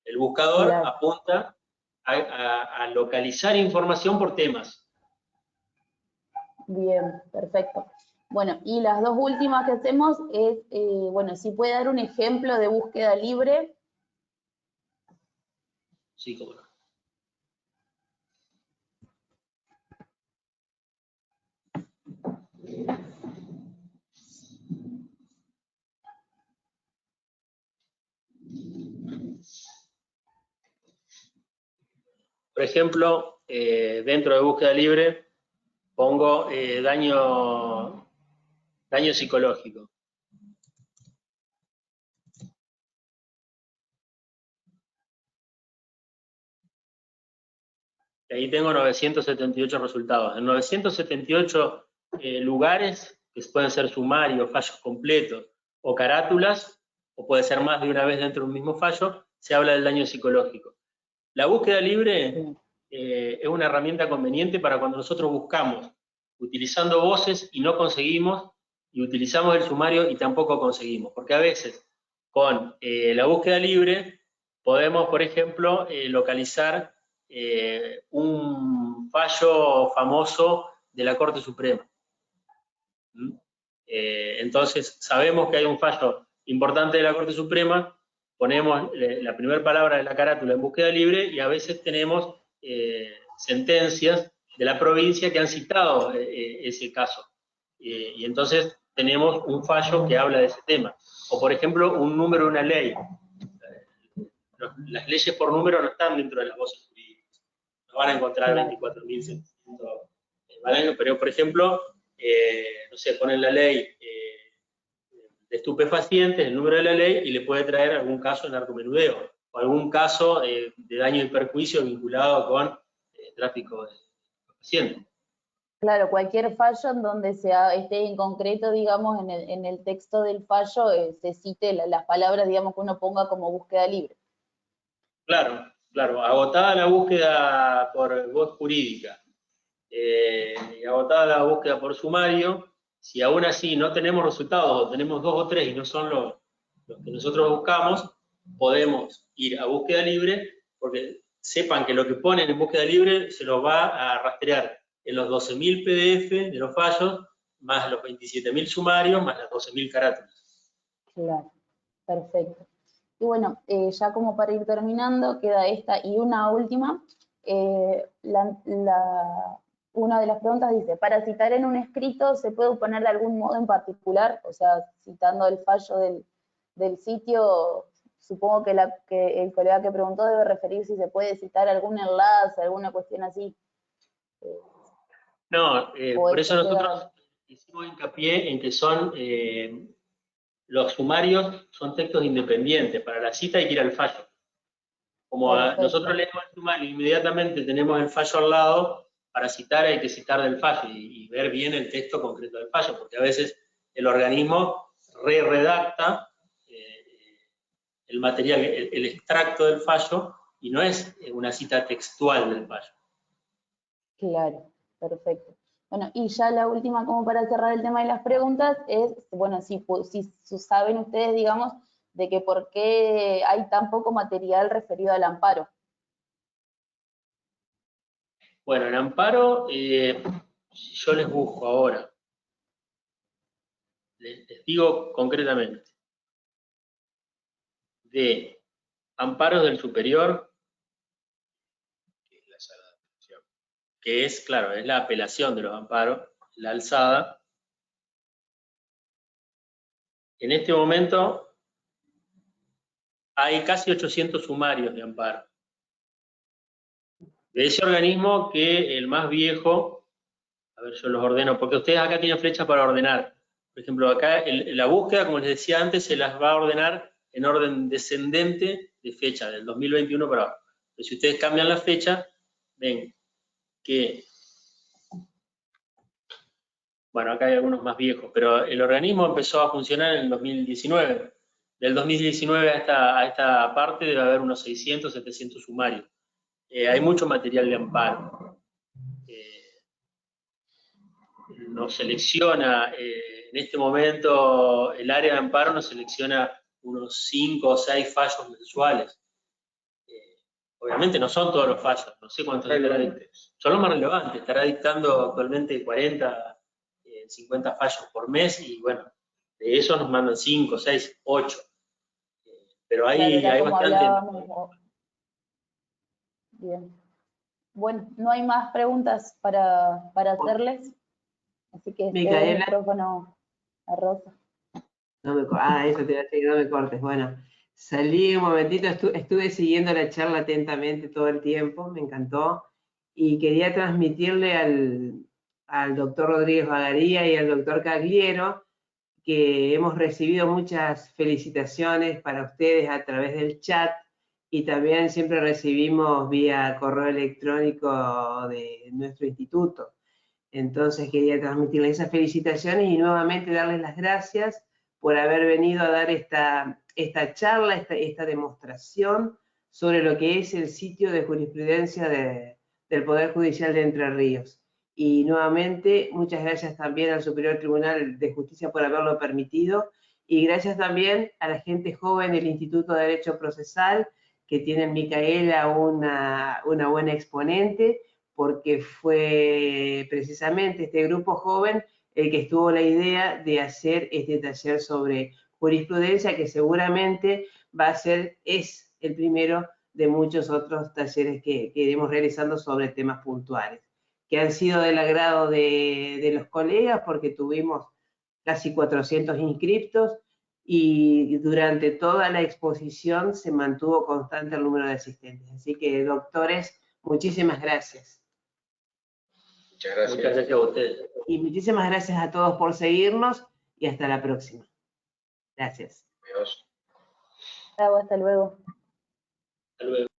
El buscador apunta a localizar información por temas. Bien, perfecto. Bueno, y las dos últimas que hacemos es, bueno, si puede dar un ejemplo de búsqueda libre. Sí, cómo no. Por ejemplo, dentro de búsqueda libre pongo daño psicológico. Y ahí tengo 978 resultados. En 978 lugares, que pueden ser sumarios, fallos completos o carátulas, o puede ser más de una vez dentro de un mismo fallo, se habla del daño psicológico. La búsqueda libre es una herramienta conveniente para cuando nosotros buscamos utilizando voces y no conseguimos, y utilizamos el sumario y tampoco conseguimos. Porque a veces con la búsqueda libre podemos, por ejemplo, localizar un fallo famoso de la Corte Suprema. Entonces, sabemos que hay un fallo importante de la Corte Suprema, ponemos la primera palabra de la carátula en búsqueda libre y a veces tenemos sentencias de la provincia que han citado ese caso. Y entonces tenemos un fallo que habla de ese tema. O, por ejemplo, un número de una ley. Las leyes por número no están dentro de las voces jurídicas. No van a encontrar 24.700. Pero, por ejemplo, no sé, ponen la ley de estupefacientes, el número de la ley, y le puede traer algún caso de narcomenudeo, o algún caso de daño y perjuicio vinculado con tráfico de pacientes. Claro, cualquier fallo en donde esté en concreto, digamos, en el texto del fallo, se cite las palabras, digamos, que uno ponga como búsqueda libre. Claro, claro. Agotada la búsqueda por voz jurídica y agotada la búsqueda por sumario, si aún así no tenemos resultados, o tenemos 2 o 3 y no son los que nosotros buscamos, podemos ir a búsqueda libre, porque sepan que lo que ponen en búsqueda libre se los va a rastrear en los 12.000 PDF de los fallos, más los 27.000 sumarios, más las 12.000 carátulas. Claro, perfecto. Y bueno, ya como para ir terminando, queda esta y una última. Una de las preguntas dice, para citar en un escrito, ¿se puede oponer de algún modo en particular? O sea, citando el fallo del sitio, supongo que, que el colega que preguntó debe referir si se puede citar algún enlace, alguna cuestión así. No, por eso esto nosotros hicimos hincapié en que son, los sumarios son textos independientes, para la cita hay que ir al fallo. Como nosotros leemos el sumario, inmediatamente tenemos el fallo al lado, para citar hay que citar del fallo y ver bien el texto concreto del fallo, porque a veces el organismo redacta el material, el extracto del fallo, y no es una cita textual del fallo. Claro, perfecto. Bueno, y ya la última, como para cerrar el tema de las preguntas, es, bueno, si saben ustedes, digamos, de que por qué hay tan poco material referido al amparo. Bueno, en amparo, yo les busco ahora. Les digo concretamente. De amparos del superior, que es la sala de apelación, que es, claro, es la apelación de los amparos, la alzada. En este momento hay casi 800 sumarios de amparo. De ese organismo, que el más viejo, a ver, yo los ordeno, porque ustedes acá tienen flecha para ordenar. Por ejemplo, acá la búsqueda, como les decía antes, se las va a ordenar en orden descendente de fecha, del 2021 para abajo. Pero si ustedes cambian la fecha, ven que, bueno, acá hay algunos más viejos, pero el organismo empezó a funcionar en el 2019. Del 2019 a esta parte debe haber unos 600, 700 sumarios. Hay mucho material de amparo. Nos selecciona, en este momento, el área de amparo nos selecciona unos 5 o 6 fallos mensuales. Obviamente no son todos los fallos, no sé cuántos son los más relevantes. Estará dictando actualmente 40, 50 fallos por mes, y bueno, de esos nos mandan 5, 6, 8. Pero hay bastante. Bien. Bueno, no hay más preguntas para hacerles, así que cedo el micrófono a Rosa. Eso te iba a decir, no me cortes. Bueno, salí un momentito, estuve siguiendo la charla atentamente todo el tiempo, me encantó, y quería transmitirle al doctor Rodríguez Bagaría y al doctor Cagliero que hemos recibido muchas felicitaciones para ustedes a través del chat, y también siempre recibimos vía correo electrónico de nuestro instituto. Entonces quería transmitirles esas felicitaciones y nuevamente darles las gracias por haber venido a dar esta charla, esta demostración sobre lo que es el sitio de jurisprudencia del Poder Judicial de Entre Ríos. Y nuevamente, muchas gracias también al Superior Tribunal de Justicia por haberlo permitido, y gracias también a la gente joven del Instituto de Derecho Procesal, que tiene en Micaela una buena exponente, porque fue precisamente este grupo joven el que estuvo la idea de hacer este taller sobre jurisprudencia, que seguramente es el primero de muchos otros talleres que iremos realizando sobre temas puntuales, que han sido del agrado de los colegas, porque tuvimos casi 400 inscriptos, y durante toda la exposición se mantuvo constante el número de asistentes. Así que, doctores, muchísimas gracias. Muchas gracias a ustedes. Y muchísimas gracias a todos por seguirnos, y hasta la próxima. Gracias. Adiós. Hasta luego. Hasta luego.